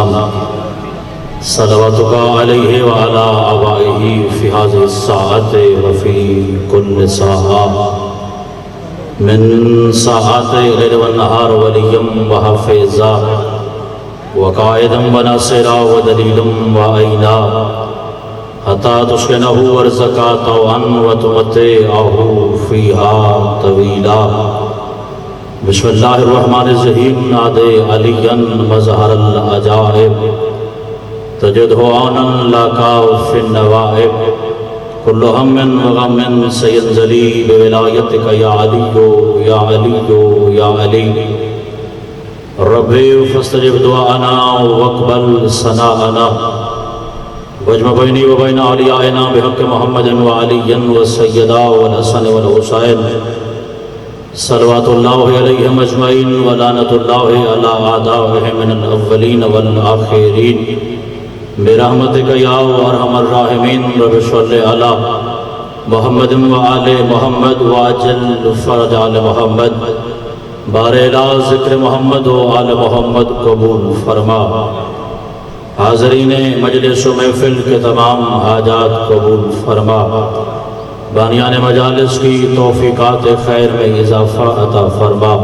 السلام صلواتک علیہ وعلی آبائہ فی هذه الساعة وفی کل ساعة من ساعات الليل والنهار وليا وحفيظا وقائدا وناصرا ودليلا وعينا حتى تسكنه وارزقا طوعا وتمتعه فيها طويلا بسم الله الرحمن الرحيم نادي عليا مظهر العجائب تجده عونا لك في النوائب كل هم وغم سينزلي بولايتك يا علي يا علي يا علي ربي فاستجب دعاءنا واقبل ثناءنا واجمع بيني وبين أوليائنا بحق محمد وعلي والسيدة والحسن والحسين صلوات الله عليهم أجمعين ولعنة الله على أعدائهم من الأولين والآخرين برحمتک یا ارحم الراحمین رب صلی علی محمد وآل محمد واجل فرج آل محمد بار الہ ذکر محمد و آل محمد قبول فرما حاضرین مجلس و محفل کے تمام حاجات قبول فرما بانیان مجالس کی توفیقات خیر میں اضافہ عطا فرما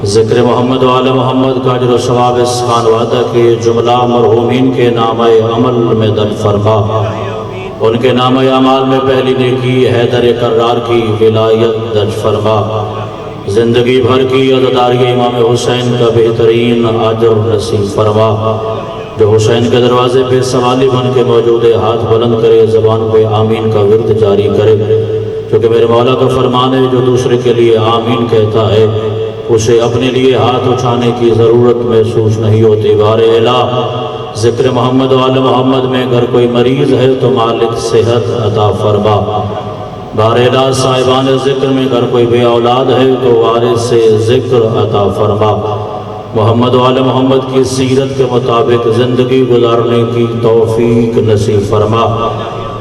ذکر محمد و آل محمد کا اجر و ثواب اس خانوادہ کے جملہ مرحومین کے نامہ عمل میں درج فرما ان کے نامہ اعمال میں پہلی نیکی حیدر کرار کی ولایت درج فرما زندگی بھر کی عزاداری امام حسین کا بہترین اجر نصیب فرما جو حسین کے دروازے پہ سوالی بن کے موجود ہے ہاتھ بلند کرے زبان پہ آمین کا ورد جاری کرے کیونکہ میرے مولا کا فرمان ہے جو دوسرے کے لیے آمین کہتا ہے اسے اپنے لیے ہاتھ اٹھانے کی ضرورت محسوس نہیں ہوتی بار الہ ذکر محمد و آل محمد میں اگر کوئی مریض ہے تو مالک صحت عطا فرما بار الہ صاحبان ذکر میں اگر کوئی بے اولاد ہے تو وارث سے ذکر عطا فرما محمد و آل محمد کی سیرت کے مطابق زندگی گزارنے کی توفیق نصیب فرما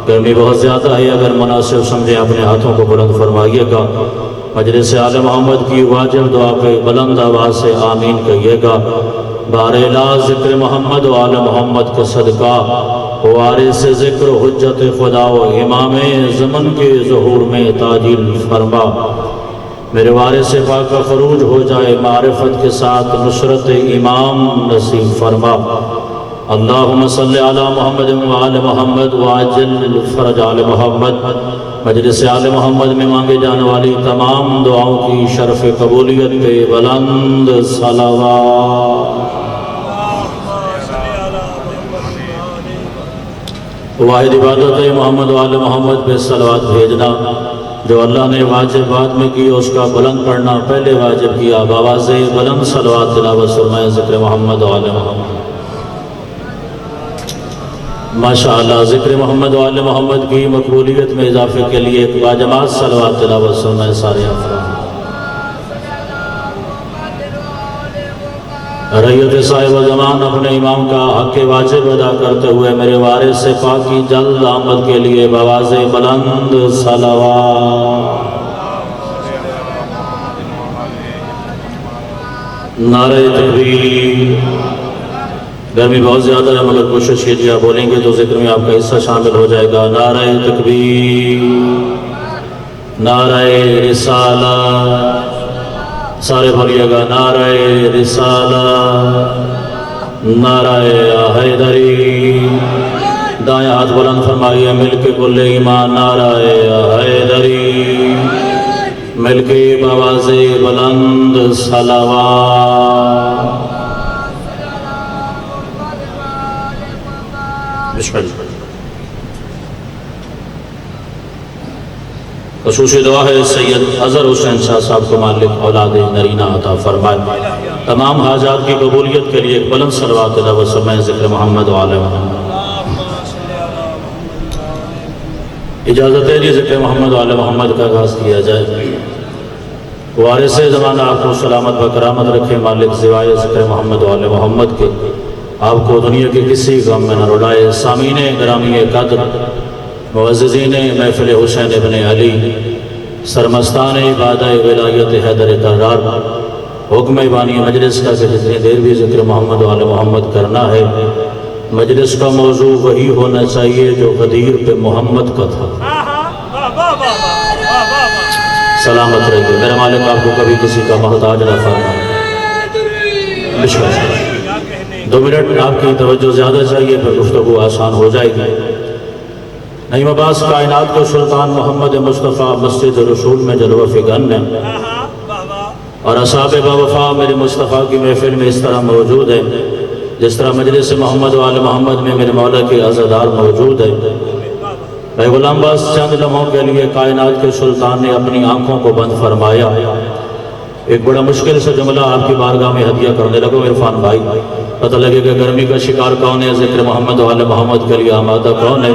گرمی بہت زیادہ ہے اگر مناسب سمجھیں اپنے ہاتھوں کو بلند فرمائیے گا مجلس آل محمد کی واجب دعا پہ بلند آواز سے آمین کہیے گا بار الہ ذکر محمد و آل محمد کا صدقہ وارث ذکر حجت خدا و امام زمن کے ظہور میں تاجیل فرما میرے وارث پاک کا خروج ہو جائے معرفت کے ساتھ نصرت امام نصیب فرما اللہم صلی علی محمد و آل محمد واجل فرج آل محمد مجلس آل محمد میں مانگے جانے والی تمام دعاؤں کی شرف قبولیت پہ بلند صلوات واحد عبادت ہے محمد و آل محمد پہ صلوات بھیجنا جو اللہ نے واجبات میں کی اس کا بلند پڑھنا پہلے واجب کیا بآواز بلند صلوات تلاوت فرمائیں ذکر محمد و آل محمد ماشاءاللہ ذکر محمد و آل محمد کی مقبولیت میں اضافے کے لیے ایک باجماعت صلوات تلاوت سنائے سارے افراد رعیت صاحب زمان اپنے امام کا حق واجب ادا کرتے ہوئے میرے وارث سے پاک کی جلد آمد کے لیے بآواز بلند صلوات نعرہ تکبیر گرمی بہت زیادہ ہے مگر کوشش کیجیے آپ بولیں گے تو ذکر میں آپ کا حصہ شامل ہو جائے گا نعرہ تکبیر نعرہ رسالہ سارے بھریے گا نعرہ رسالہ نعرہ حیدری دائیں ہاتھ بلند فرمائیے مل کے کل ایمان نعرہ حیدری مل کے بآواز بلند صلوات خصوصی دعا ہے سید اظہر حسین شاہ صاحب کو مالک اولاد نرینہ عطا فرمائے تمام حاجات کی قبولیت کے لیے ایک بلند صلوات تلاوت فرمائیں ذکر محمد و آل محمد اجازت ہے جی ذکر محمد و آل محمد کا آغاز کیا جائے وارث زمانہ آپ کو سلامت و کرامت رکھے مالک سوائے ذکر محمد و آل محمد کے آپ کو دنیا کے کسی غم میں نہ رڑائے سامعین گرامی قدر معززین محفل حسین ابن علی سرمستان عبادہ ولایت حیدر کرار حکم ایوانی مجلس کا کہ جتنی دیر بھی ذکر محمد و آل محمد کرنا ہے مجلس کا موضوع وہی ہونا چاہیے جو غدیر پہ محمد کا تھا۔ سلامت رہیے، میرا مالک آپ کو کبھی کسی کا محتاج نہ فرمائے۔ 2 منٹ آپ کی توجہ زیادہ چاہیے، پھر گفتگو آسان ہو جائے گی۔ نعیم عباس کائنات کو سلطان محمد مصطفیٰ مسجد رسول میں جلوہ فگن ہے، اور اصحاب باوفا میرے مصطفیٰ کی محفل میں اس طرح موجود ہے جس طرح مجلس محمد و آل محمد میں میرے مولا کے عزادار موجود ہے۔ میں غلام باز چند لمحوں کے لیے کائنات کے سلطان نے اپنی آنکھوں کو بند فرمایا، ایک بڑا مشکل سے جملہ آپ کی بارگاہ میں ہدیہ کرنے لگو عرفان بھائی، پتہ لگے کہ گرمی کا شکار کون ہے، ذکر محمد و آل محمد کے لیے آمادہ کون ہے۔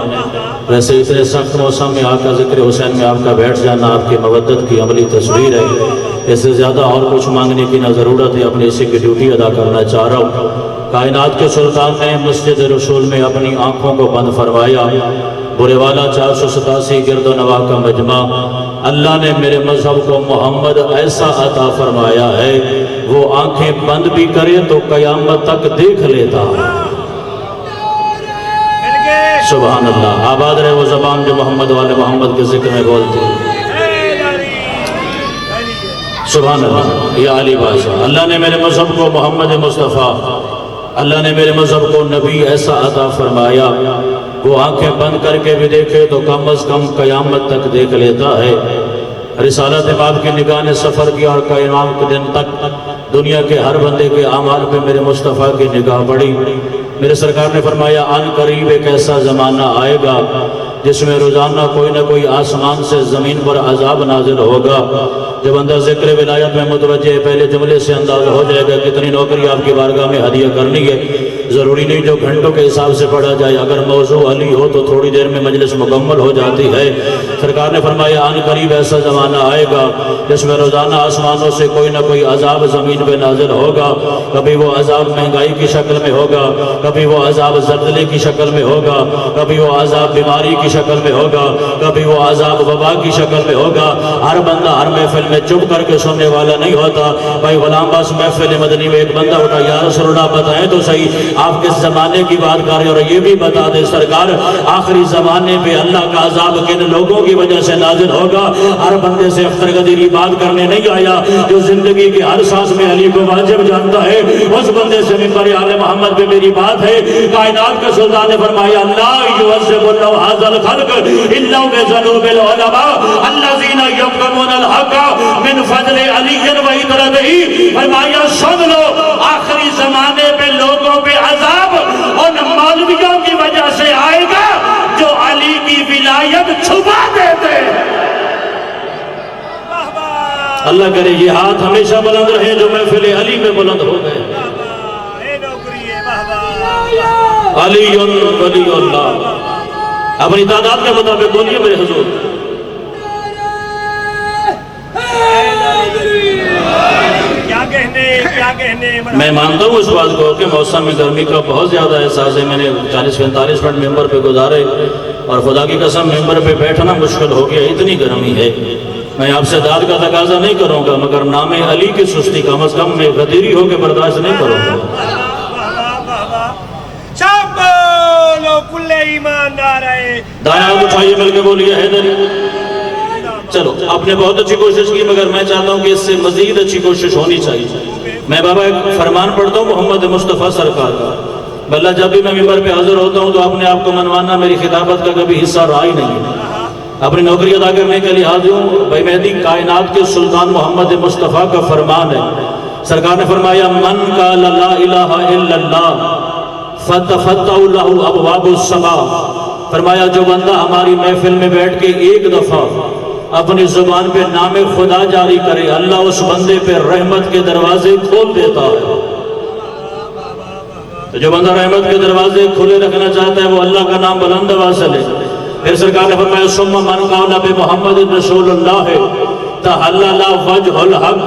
ویسے اتنے سخت موسم میں آقا ذکر حسین میں آپ کا بیٹھ جانا آپ کی مودت کی عملی تصویر ہے، اس سے زیادہ اور کچھ مانگنے کی نہ ضرورت ہے، اپنی اسی کی ڈیوٹی ادا کرنا چاہ رہا ہوں۔ کائنات کے سلطان نے مسجد رسول میں اپنی آنکھوں کو بند فرمایا، برے والا 487 گرد و نواح کا مجمع، اللہ نے میرے مذہب کو محمد ایسا عطا فرمایا ہے وہ آنکھیں بند بھی کرے تو قیامت تک دیکھ لیتا۔ سبحان اللہ، آباد رہے وہ زبان جو محمد والے محمد کے ذکر میں بولتی ہے۔ سبحان اللہ، یا علی بادشاہ، اللہ نے میرے مذہب کو محمد مصطفیٰ، اللہ نے میرے مذہب کو نبی ایسا عطا فرمایا وہ آنکھیں بند کر کے بھی دیکھے تو کم از کم قیامت تک دیکھ لیتا ہے۔ رسالت باپ کی نگاہ نے سفر کیا اور قیامت کے دن تک دنیا کے ہر بندے کے اعمال پہ میرے مصطفیٰ کی نگاہ بڑھی۔ میرے سرکار نے فرمایا ان قریب ایک ایسا زمانہ آئے گا جس میں روزانہ کوئی نہ کوئی آسمان سے زمین پر عذاب نازل ہوگا۔ جب بندہ ذکر ولایت میں متوجہ پہلے جملے سے اندازہ ہو جائے گا کتنی نوکری آپ کی بارگاہ میں ہدیہ کرنی ہے، ضروری نہیں جو گھنٹوں کے حساب سے پڑھا جائے، اگر موضوع علی ہو تو تھوڑی دیر میں مجلس مکمل ہو جاتی ہے۔ سرکار نے فرمایا ان قریب ایسا زمانہ آئے گا جس میں روزانہ آسمانوں سے کوئی نہ کوئی عذاب زمین پہ نازل ہوگا، کبھی وہ عذاب مہنگائی کی شکل میں ہوگا، کبھی وہ عذاب زلزلے کی شکل میں ہوگا، کبھی وہ عذاب بیماری کی شکل میں ہوگا، کبھی وہ عذاب وبا کی شکل میں ہوگا۔ ہر بندہ ہر محفل میں چپ کر کے سننے والا نہیں ہوتا۔ بھائی غلام باس محفل مدنی میں ایک بندہ اٹھا، یا رسول اللہ بتائیں تو صحیح آپ کس زمانے کی بات کر رہے ہیں، اور یہ بھی بتا دیں سرکار آخری زمانے پہ اللہ کا عذاب کن لوگوں کی وجہ سے نازل ہوگا۔ ہر بندے سے اختر قدیری بات کرنے نہیں آیا، جو زندگی کی ہر سانس میں علی کو واجب جانتا ہے اس بندے سے منبر آل محمد پہ میری بات ہے۔ کائنات کے سلطان نے فرمایا لا یعذب اللہ ھذا الخلق الا بذنوب العلماء الذین یکتمون الحق من فضل علی و اطرتہ۔ فرمایا سن لو آخری زمانے پہ لوگوں پہ عذاب ان مولویوں کی وجہ سے آئے گا جو علی کی ولایت چھپا دیتے۔ اللہ کرے یہ ہاتھ ہمیشہ بلند رہے جو محفل علی میں بلند ہو گئے۔ علی ولی اللہ، اپنی تعداد کے مطابق بولیے میرے حضور۔ میں مانتا ہوں اس بات کو کہ موسم گرمی کا بہت زیادہ احساس ہے، میں نے 40-45 منٹ ممبر پہ گزارے اور خدا کی قسم ممبر پہ بیٹھنا مشکل ہو گیا، اتنی گرمی ہے۔ میں آپ سے داد کا تقاضا نہیں کروں گا مگر نام علی کی سستی کم از کم میں غدیری ہو کے برداشت نہیں کروں گا۔ دائیں ہاتھ اٹھائیے مل کے بولیے حیدری۔ چلو آپ نے بہت اچھی کوشش کی مگر میں چاہتا ہوں کہ اس سے مزید اچھی کوشش ہونی چاہیے۔ میں بابا ایک فرمان پڑھتا ہوں محمد مصطفیٰ سرکار کا، بلّہ جب بھی میں ممبر پہ حاضر ہوتا ہوں تو اپنے آپ کو منوانا میری خطابت کا کبھی حصہ رہا ہی نہیں ہے، اپنی نوکری ادا کرنے کے لیے حاضر ہوں۔ بھائی مہدی کائنات کے سلطان محمد مصطفیٰ کا فرمان ہے، سرکار نے فرمایا من قال لا الہ الا اللہ فتفتح لہ ابواب السماء۔ فرمایا جو بندہ ہماری محفل میں بیٹھ کے ایک دفعہ اپنی زبان پہ نام خدا جاری کرے اللہ اس بندے پہ رحمت کے دروازے کھول دیتا ہے۔ تو جو بندہ رحمت کے دروازے کھلے رکھنا چاہتا ہے وہ اللہ کا نام بلند آواز سے لے۔ پھر سرکار نے فرمایا ثم من قال بمحمد رسول اللہ تحلل وجہ الحق۔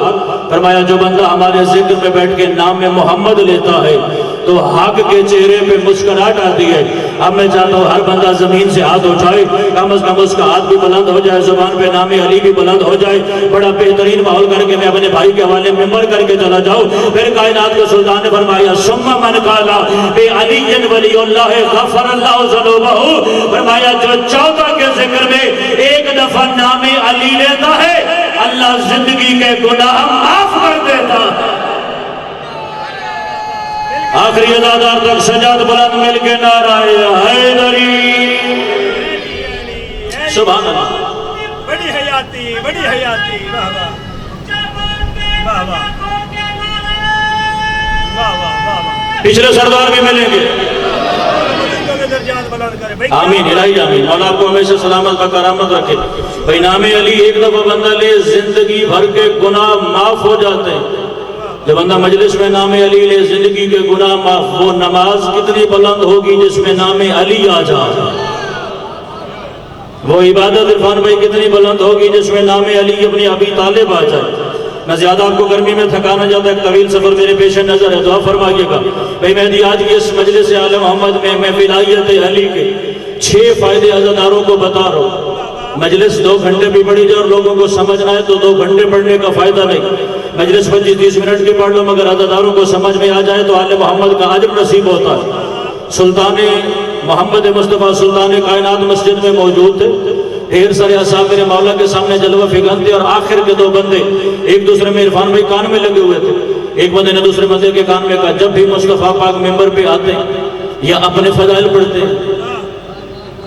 فرمایا جو بندہ ہمارے ذکر میں بیٹھ کے نام محمد لیتا ہے تو حق کے چہرے پہ مسکراہٹ آتی ہے۔ اب میں چاہتا ہوں ہر بندہ زمین سے ہاتھ اٹھائے، کم از کم اس کا ہاتھ بھی بلند ہو جائے، زبان پہ نام علی بھی بلند ہو جائے۔ بڑا بہترین ماحول کر کے میں اپنے بھائی کے حوالے ممبر کر کے چلا جاؤں۔ پھر کائنات کے سلطان نے فرمایا ثم من قال بے علی ولی اللہ غفر اللہ ذنوبہ، فرمایا جو 14 کے ذکر میں ایک دفعہ نام علی لیتا ہے اللہ زندگی کے گناہ معاف کر دیتا ہے۔ آخری ادادار تک سجاد بلند مل کے نعرہ حیدری، سبحان اللہ۔ بڑی حیاتی، بڑی حیاتی، واہ واہ واہ واہ واہ واہ۔ پچھلے سردار بھی ملیں گے، آمین الہی آمین۔ مولا آپ کو ہمیشہ سلامت و کرامت رکھے۔ بھئی نام علی ایک دفعہ بندہ لے زندگی بھر کے گناہ معاف ہو جاتے ہیں۔ جب بندہ مجلس میں نام علی لے زندگی کے گناہ معاف، وہ نماز کتنی بلند ہوگی جس میں نام علی آ جائے، وہ عبادت عرفان بھائی کتنی بلند ہوگی جس میں نام علی اپنی ابی طالب آ جائے۔ میں زیادہ آپ کو گرمی میں تھکانا چاہتا ہے، ایک طویل سفر میرے پیش نظر ہے، دعا فرمائیے گا۔ بھئی مہدی آج کی اس مجلس آل محمد میں ولایت علی کے 6 فائدے عزاداروں کو بتا رہا ہوں۔ مجلس 2 گھنٹے بھی پڑھی جائے اور لوگوں کو سمجھنا ہے تو 2 گھنٹے پڑھنے کا فائدہ نہیں، مجلس 25-30 منٹ کی پڑھ لو، مگر عزاداروں کو سمجھ میں آ جائے تو آل محمد کا اجر نصیب ہوتا ہے۔ سلطان محمد مصطفیٰ سلطان کائنات مسجد میں موجود تھے، ڈھیر سارے اصحاب میرے مولا کے سامنے جلوہ فگن تھے، اور آخر کے 2 بندے ایک دوسرے میں عرفان بھائی کان میں لگے ہوئے تھے۔ ایک بندے نے دوسرے بندے کے کان میں کہا جب بھی مصطفیٰ پاک ممبر پہ آتے ہیں یا اپنے فضائل پڑھتے ہیں،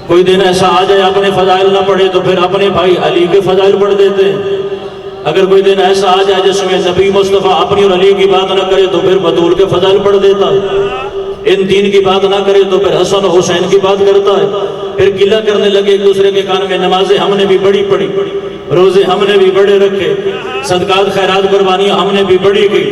کوئی دن ایسا آ جائے اپنے فضائل نہ پڑھے تو پھر اپنے بھائی علی کے فضائل پڑھ دیتے ہیں۔ اگر کوئی دن ایسا آ جائے جس میں نبی مصطفیٰ اپنی اور علی کی بات نہ کرے تو پھر بطول کے فضائل پڑھ دیتا ہے۔ ان 3 کی بات نہ کرے تو پھر حسن و حسین کی بات کرتا ہے۔ پھر گلہ کرنے لگے ایک دوسرے کے کان میں نمازیں ہم نے بھی بڑی پڑھی، روزے ہم نے بھی بڑے رکھے، صدقات خیرات قربانیاں ہم نے بھی بڑی کی،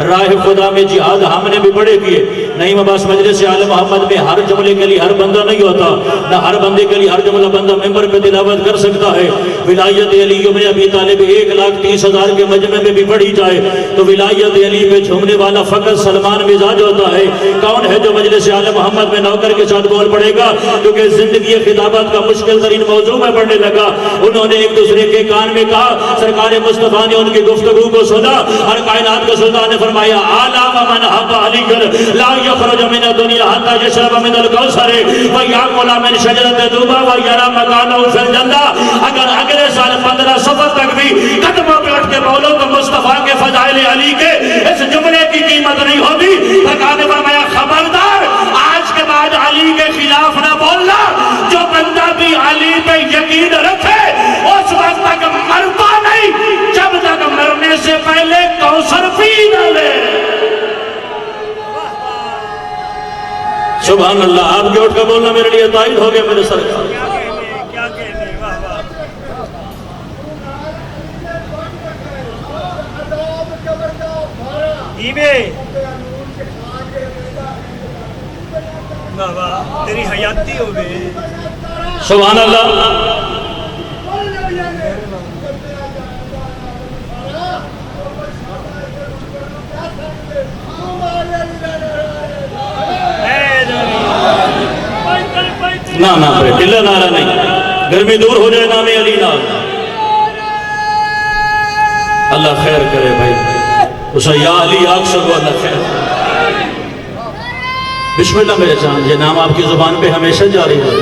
راہ خدا میں جہاد ہم نے بھی بڑے کیے۔ نہیں عباس مجلس آل محمد میں ہر جملے کے لیے ہر بندہ نہیں ہوتا، نہ ہر بندے کے لیے ہر جملہ بندہ ممبر پہ تلاوت کر سکتا ہے۔ ولایت علی بن ابی طالب 1,30,000 کے مجمع میں بھی پڑھی جائے تو ولایت علی پہ جھومنے والا فقط سلمان مزاج ہوتا ہے۔ کون ہے جو مجلس آل محمد میں نوکر کے ساتھ بول پڑے گا؟ کیونکہ زندگی خطابت کا مشکل ترین موضوع میں پڑھنے لگا۔ انہوں نے ایک دوسرے کے کان میں کہا، سرکار مصطفیٰ نے ان کی گفتگو کو سنا اور کائنات کے سلطان نے فرمایا اعلیٰ من حب علی لا یخرج من الدنیا حتی یشرب من الکوثر ویاکل من شجرۃ طوبی ویری مکانہ فی الجنہ۔ اگر اگلے سال 15 صفر تک بھی قدموں پہ اٹھ کے بولو تو مصطفیٰ کے فضائل علی کے اس جملے کی قیمت نہیں ہوگی۔ سرکار نے فرمایا خبردار آج کے بعد علی کے خلاف نہ بولنا، جو بندہ بھی علی پہ یقین رکھے اس وقت تک مرتا نہیں جب تک مرنے سے پہلے کوثر پی نہ لے۔ سبحان اللہ، آپ کے اٹھ کے بولنا میرے لیے تائید ہو گیا میرے سرکار۔ کیا کہنے، واہ واہ۔ واہ واہ، تیری حیاتی ہو گئی۔ سبحان اللہ۔ نہ ٹلا نعرہ نہیں، گرمی دور ہو جائے نام علی نام۔ اللہ خیر کرے بھائی، اسے یا علی آگ سکو اللہ خیر۔ بسم اللہ میرے جان، یہ نام آپ کی زبان پہ ہمیشہ جاری ہے۔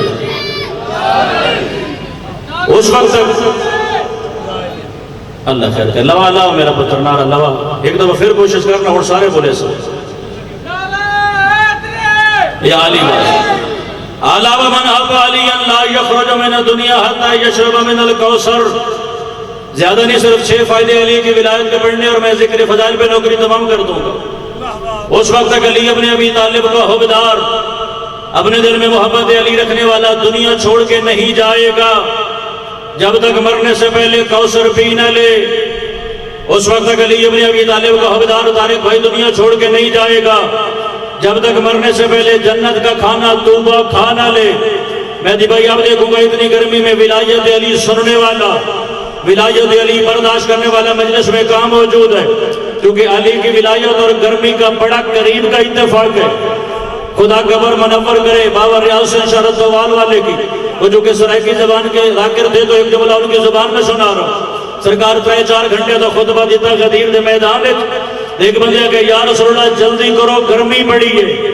اس وقت تک اللہ خیر کرے۔ لوا لاؤ میرا پتر نعرہ لوا، ایک دفعہ پھر کوشش کرنا اور سارے بولے سو یا علی بات۔ علاوہ من حب علی لا یخرج من الدنیا حتی یشرب من الکوثر۔ زیادہ نہیں، صرف 6 فائدے علی کی ولایت کے پڑھنے اور میں ذکر فضائل پہ نوکری تمام کر دوں گا۔ اس وقت تک علی ابن ابی طالب کا حبدار، اپنے دل میں محبت علی رکھنے والا دنیا چھوڑ کے نہیں جائے گا جب تک مرنے سے پہلے کوثر پی نہ لے۔ اس وقت تک علی ابن ابی طالب کا حبدار طارق بھائی دنیا چھوڑ کے نہیں جائے گا جب تک مرنے سے پہلے جنت کا کھانا طوبہ کھا نہ لے۔ میں دی بھائی اب دیکھوں گا اتنی گرمی میں ولایت علی سننے والا، ولایت علی برداشت کرنے والا مجلس میں کہاں موجود ہے؟ کیونکہ علی کی ولایت اور گرمی کا بڑا قریب کا اتفاق ہے۔ خدا قبر منور کرے بابا ریاض سے شرط دوال والے کی، وہ جو کہ سرائکی زبان کے ذاکر تھے تو ایک جملہ ان کی زبان میں سنا رہا ہوں۔ سرکار 3-4 گھنٹے تو خطبہ دیتا غدیر دے میدان ایک بندے کہ یا رسول اللہ جلدی کرو گرمی بڑی ہے،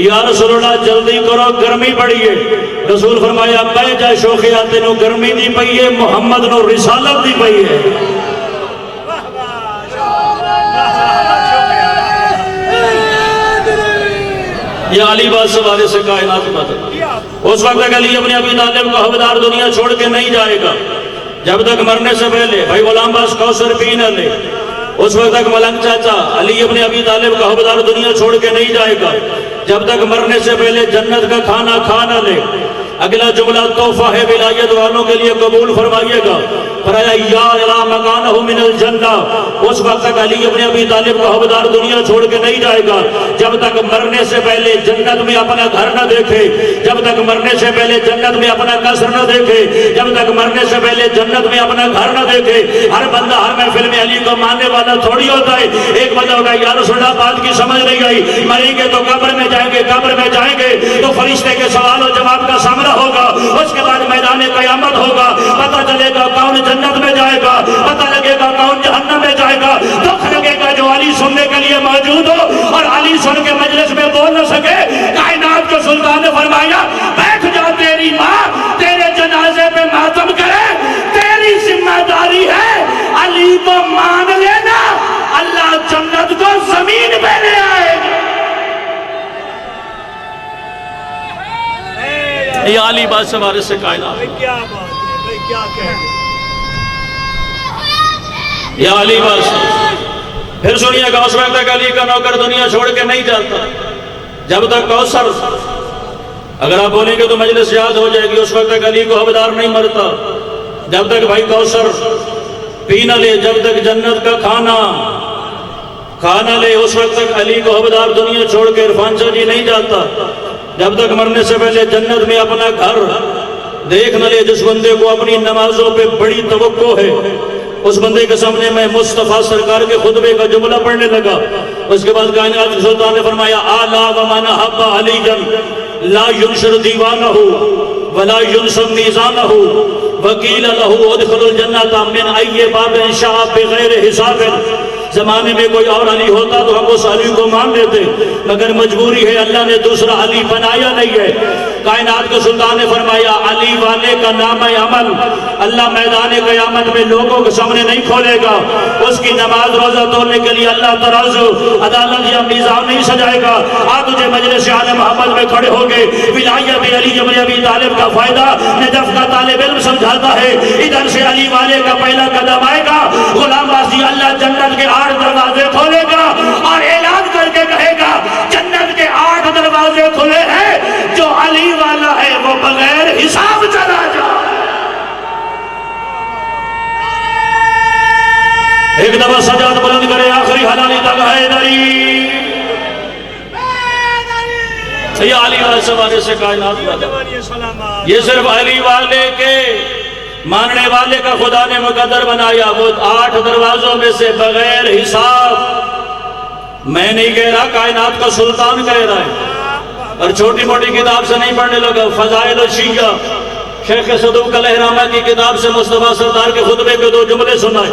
یا رسول اللہ جلدی کرو گرمی بڑی ہے۔ رسول فرمایا بہ جائے شوخیا تینوں گرمی دی پئی ہے، محمد نو رسالت دی پئی ہے۔ یہ علی بات سوارے سے کائنات بدل۔ اس وقت تک علی ابن ابی طالب کا حوادار دنیا چھوڑ کے نہیں جائے گا جب تک مرنے سے پہلے بھائی غلام باز کوثر پی نہ لے۔ اس وقت تک ملنگ چاچا علی ابن ابی طالب کا حوادار دنیا چھوڑ کے نہیں جائے گا جب تک مرنے سے پہلے جنت کا کھانا کھا نہ لے۔ اگلا جملہ تحفہ ہے ولایت والوں کے لیے قبول فرمائیے گا۔ فرمایا یا الی مکانہ من الجنہ۔ اس وقت تک علی ابن ابی طالب کا حوادار دنیا چھوڑ کے نہیں جائے گا جب تک مرنے سے پہلے جنت میں اپنا گھر نہ دیکھے، جب تک مرنے سے پہلے جنت میں اپنا قصر نہ دیکھے، جب تک مرنے سے پہلے جنت میں اپنا گھر نہ دیکھے۔ ہر بندہ ہر محفل میں علی کو ماننے والا تھوڑی ہوتا ہے۔ ایک بندہ ہوگا یا رسول اللہ بات کی سمجھ نہیں آئی، مریں گے تو قبر میں جائیں گے، قبر میں جائیں گے تو فرشتے کے سوال و جواب کا سامنا ہوگا، اس کے بعد میدان قیامت ہوگا، پتہ چلے گا کون جنت میں جائے گا، پتہ لگے گا کون جہنم میں جائے گا۔ دکھ لگے گا جو علی سننے کے لیے موجود ہو اور علی سن کے مجلس میں بول نہ سکے۔ کائنات کے سلطان نے فرمایا بیٹھ جا، تیری ماں تیرے جنازے پہ ماتم کرے، تیری ذمہ داری ہے علی کو مان لینا، اللہ جنت کو زمین پہ لے آئے گا۔ یہ علی بات سے ہمارے سے کائنات، کیا بات ہے بھائی، کیا کہہ یہ علی بات سے۔ پھر سنیے گا اس وقت تک علی کا نوکر دنیا چھوڑ کے نہیں جاتا جب تک کوثر، اگر آپ بولیں گے تو مجلس یاد ہو جائے گی، اس وقت تک علی کو حوادار نہیں مرتا جب تک بھائی کوثر پی نہ لے، جب تک جنت کا کھانا کھانا لے، اس وقت تک علی کو حوادار دنیا چھوڑ کے عرفان شاہ جی نہیں جاتا جب تک مرنے سے پہلے جنت میں اپنا گھر دیکھ نہ لے۔ جس بندے کو اپنی نمازوں پہ بڑی توقع ہے اس بندے کے سامنے میں مصطفیٰ سرکار کے خطبے کا جملہ پڑھنے لگا۔ اس کے بعد کائنات کے سلطان نے فرمایا اعلیٰ ومن حب علی لا ینشر دیوانہ ولا ینصب میزانہ وقیل لہ ادخل الجنۃ من ای باب شاء بغیر حساب۔ زمانے میں کوئی اور علی ہوتا تو ہم اس علی کو مان لیتے، مگر مجبوری ہے اللہ نے دوسرا علی بنایا نہیں ہے۔ کائنات کے سلطان نے فرمایا علی والے کا نام عمل اللہ میدان قیامت میں لوگوں کے سامنے نہیں کھولے گا، اس کی نماز روزہ تولنے کے لیے اللہ ترازو عدالت یا میزان نہیں سجائے گا۔ آپ تجھے مجلس عالم محمد میں کھڑے ہو گے، ولایت علی ابن ابی طالب کا فائدہ نجف کا طالب علم سمجھاتا ہے۔ ادھر سے علی والے کا پہلا قدم آئے گا، غلام باسی اللہ جنت کے 8 دروازے کھولے گا اور اعلان کر کے کہے گا جنت کے 8 دروازے کھلے ہیں، جو علی والا ہے وہ بغیر حساب چلا جائے۔ ایک دفعہ سجاد بلند کرے آخری حلالی تک حیدری، یہ علی والے سوارے سے کائنات بدل۔ یہ صرف علی والے کے ماننے والے کا خدا نے مقدر بنایا، وہ 8 دروازوں میں سے بغیر حساب۔ میں نہیں کہہ رہا، کائنات کا سلطان کہہ رہا ہے، اور چھوٹی موٹی کتاب سے نہیں پڑھنے لگا۔ فضائل الشیعہ شیخ صدوق الہرامہ کی کتاب سے مصطفیٰ سردار کے خطبے کے 2 جملے سنائے۔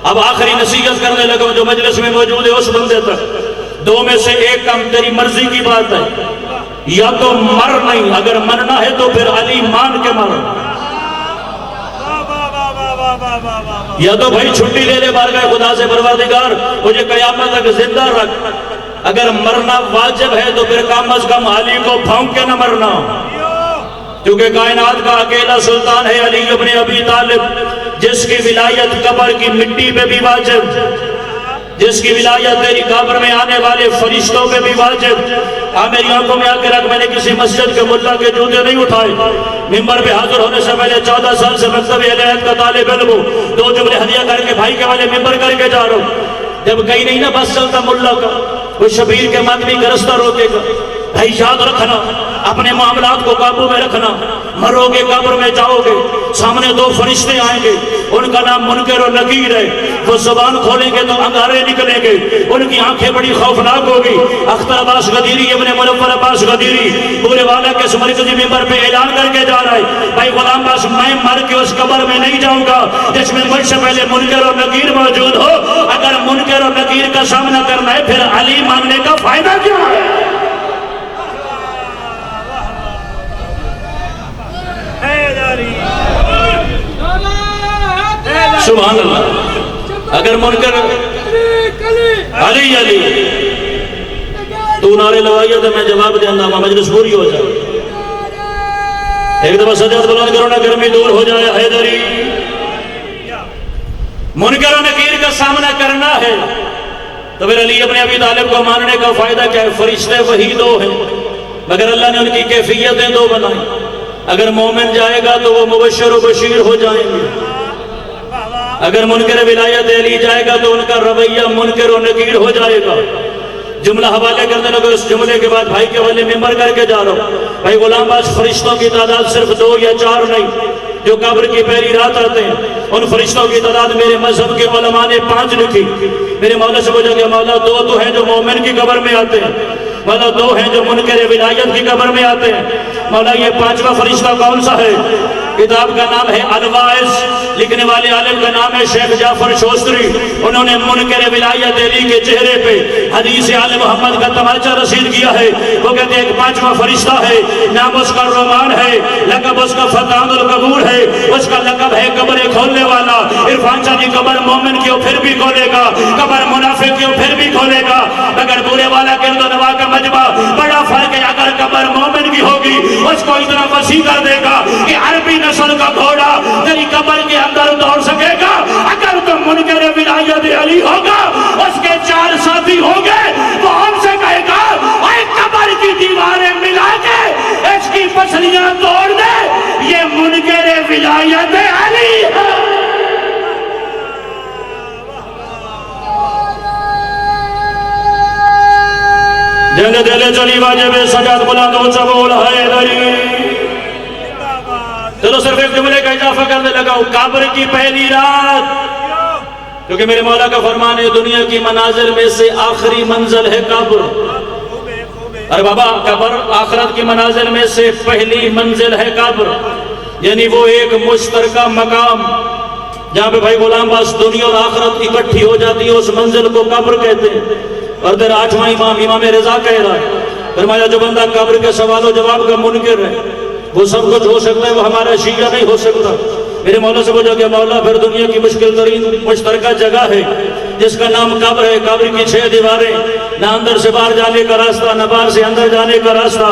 اب آخری نصیحت کرنے لگا جو مجلس میں موجود ہے اس بندے تک، 2 میں سے ایک کام تیری مرضی کی بات ہے، یا تو مر نہیں، اگر مرنا ہے تو پھر علی مان کے مر، یا تو بھائی چھٹی لے لے بارگاہ خدا سے، پروردگار مجھے قیامت تک زندہ رکھ۔ اگر مرنا واجب ہے تو پھر کم از کم علی کو پھونک کے نہ مرنا، کیونکہ کائنات کا اکیلا سلطان ہے علی ابن ابی طالب، جس کی ولایت قبر کی مٹی پہ بھی واجب، جس کی ولایت تیری قبر میں آنے والے فرشتوں پہ بھی واجب۔ میری آنکھوں میں آ کے رکھ، میں نے کسی مسجد کے ملا کے جوتے نہیں اٹھائے، ممبر پہ حاضر ہونے سے پہلے 14 سال سے مکتب اہل بیت کا طالب علم ہوں، 2 جملے ہدیہ کر کے بھائی کے والے ممبر کر کے جا رہا ہوں۔ جب کہیں نہیں نا بس چلتا ملا کا، وہ شبیر کے ماتمی کا رستہ روکے گا۔ بھائی یاد رکھنا، اپنے معاملات کو قابو میں رکھنا، مرو گے قبر میں جاؤ گے، سامنے دو فرشتے آئیں گے، ان کا نام منکر اور نکیر ہے، وہ زبان کھولیں گے تو انگارے نکلیں گے، ان کی آنکھیں بڑی خوفناک ہوگی۔ اختر عباس غدیری ابن منور عباس غدیری پورے والا کے اس مرکزی ممبر پہ اعلان کر کے جا رہا ہے، بھائی غلام عباس میں مر کے اس قبر میں نہیں جاؤں گا جس میں مجھ سے پہلے منکر اور نکیر موجود ہو۔ اگر منکر اور نکیر کا سامنا کرنا ہے پھر علی مانگنے کا فائدہ کیا ہے؟ سبحان اللہ۔ اگر منکر علی علی تو نعرے لگائیے تو میں جواب دیں گا، مجلس پوری ہو جائے۔ ایک دفعہ سجاد بلند کرو نا، گرمی دور ہو جائے۔ حیدری منکر و نکیر کا سامنا کرنا ہے تو پھر علی ابن ابی طالب کو ماننے کا فائدہ کیا ہے؟ فرشتے وہی دو ہیں مگر اللہ نے ان کی کیفیتیں دو بنائیں۔ اگر مومن جائے گا تو وہ مبشر و بشیر ہو جائیں گے، اگر منکر ولایت علی جائے گا تو ان کا رویہ منکر و نکیر ہو جائے گا۔ جملہ حوالے کرنے لگے، اس جملے کے بعد بھائی کے حوالے ممبر کر کے جا رہا ہوں۔ بھائی غلام عباس فرشتوں کی تعداد صرف 2 یا 4 نہیں جو قبر کی پہلی رات آتے ہیں، ان فرشتوں کی تعداد میرے مذہب کے علماء نے 5 لکھی۔ میرے مولا سے پوچھا کہ مولا 2 تو ہیں جو مومن کی قبر میں آتے ہیں، مولا 2 ہیں جو منکر ولایت کی قبر میں آتے ہیں، مولا یہ 5واں فرشتہ کون سا ہے؟ کتاب کا نام ہے الواعظ، لکھنے والے عالم کا نام ہے شیخ جعفر شوستری۔ انہوں نے منکر ولایت علی کے چہرے پہ حدیث آل محمد کا تماچا رسید کیا ہے۔ وہ کہتے ہیں ایک 5واں فرشتہ ہے، نام اس کا رومان ہے، لقب اس کا فتان القبور ہے، اس کا لقب ہے قبر کھولنے والا۔ عرفان شاہ جی قبر مومن کی پھر بھی کھولے گا، قبر منافق کی پھر بھی کھولے گا، مگر بورے والا گرد و نواح کا مجمع بڑا فرق ہے۔ اگر قبر مومن کی ہوگی اس کو اتنا وسیع کر دے گا کہ عربی نسل کا گھوڑا تیری قبر کے اندر دوڑ سکے گا۔ اگر تو منکر ولایت علی ہوگا، اس کے 4 ساتھی ہوں گے، وہ ہم سے کہے گا اے قبر کی دیواریں ملا کے اس کی پسلیاں توڑ دے، یہ منکر ولایت علی ہے۔ جنگ دلے چلی واجب سجاد بلند اونچا بول حیدری۔ چلو صرف ایک جملے کا اضافہ کرنے لگا ہوں، قبر کی پہلی رات، کیونکہ میرے مولا کا فرمان ہے دنیا کی مناظر میں سے آخری منزل ہے قبر۔ ارے بابا قبر آخرت کی مناظر میں سے پہلی منزل ہے قبر، یعنی وہ ایک مشترکہ مقام جہاں پہ بھائی غلام عباس دنیا اور آخرت اکٹھی ہو جاتی ہے، اس منزل کو قبر کہتے ہیں۔ اور در 8واں امام رضا کہہ رہا ہے، فرمایا جو بندہ قبر کے سوال و جواب کا منکر ہے وہ سب کچھ ہو سکتا ہے، وہ ہمارا شیعہ نہیں ہو سکتا۔ میرے مولا سے پوچھا کہ مولا پھر دنیا کی مشکل ترین مشترکہ جگہ ہے جس کا نام قبر ہے، قبر کی 6 دیواریں، نہ اندر سے باہر جانے کا راستہ، نہ باہر سے اندر جانے کا راستہ،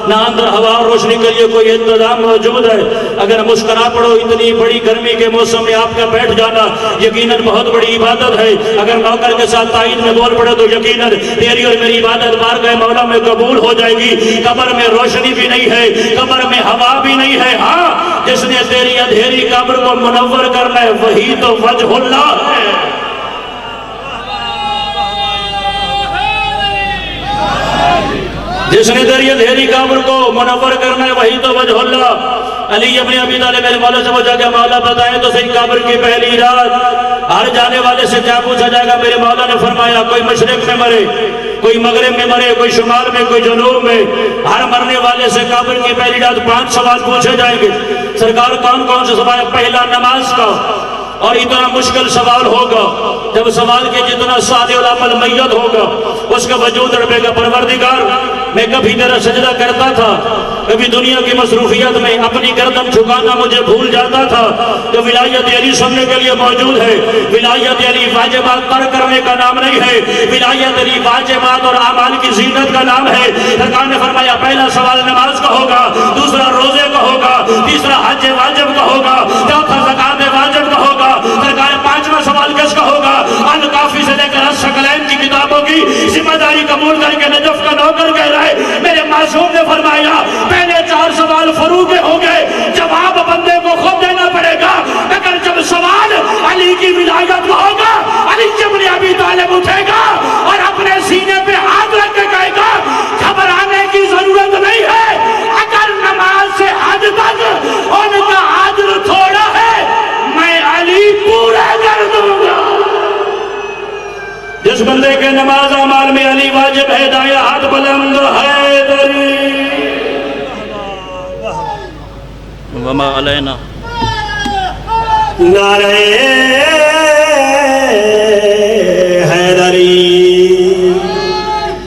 نہ اندر ہوا اور روشنی کے لیے کوئی انتظام موجود ہے۔ اگر مسکرا پڑو اتنی بڑی گرمی کے موسم میں آپ کا بیٹھ جانا یقیناً بہت بڑی عبادت ہے۔ اگر نوکر کے ساتھ تائید میں بول پڑے تو یقیناً تیری اور میری عبادت بارگاہ مولا میں قبول ہو جائے گی۔ قبر میں روشنی بھی نہیں ہے، قبر میں ہوا بھی نہیں ہے، ہاں جس نے تیری اندھیری قبر کو منور کرنا ہے وہی تو وجہ اللہ ہے۔ جس نے تیری اندھیری قبر کو منور کرنا ہے وہی تو وجہ اللہ۔ علی ابن ابی طالب میرے مولا سے پوچھا کہ مولا بتائیں تو صحیح قبر کی پہلی رات ہر جانے والے سے کیا پوچھا جائے گا؟ میرے مولا نے فرمایا کوئی مشرق میں مرے، کوئی مغرب میں مرے، کوئی شمال میں، کوئی جنوب میں، ہر مرنے والے سے قبر کی پہلی رات 5 سوال پوچھے جائیں گے۔ سرکار کون کون سے سوال؟ پہلا نماز کا، اور اتنا مشکل سوال ہوگا جب سوال کے جتنا صالح العمل میت ہوگا اس کا وجود ربے گا پروردگار میں کبھی تیرا سجدہ کرتا تھا، کبھی دنیا کی مصروفیت میں اپنی گردن جھکانا مجھے بھول جاتا تھا، تو ولایت علی سننے کے لیے موجود ہے۔ ولایت علی واجبات ترک کرنے کا نام نہیں ہے، ولایت علی واجبات اور اعمال کی زینت کا نام ہے۔ سرکار نے فرمایا پہلا سوال نماز کا ہوگا، دوسرا روزے کا ہوگا، تیسرا حج واجب کا ہوگا، چوتھا زکات واجب کا ہوگا، سرکار 5واں سوال کس کا ہوگا؟ الکافی سے لے کر الثقلین کی کتابوں کی ذمہ داری قبول کر کے نجف کا نوکر کہہ رہا ہے میرے معصوم نے فرمایا پہلے 4 سوال فروغ ہوں گے، جواب بندے کو خود دینا پڑے گا، مگر جب سوال علی کی ولایت کا ہوگا علی ابن ابی طالب اٹھے گا اور اپنے سینے پہ ہاتھ رکھ کے کہے گا گھبرانے کی ضرورت نہیں ہے، اگر نماز سے حد تک واجب ہے دائیں ہاتھ بلند حیدری وما علینا نعرہ حیدری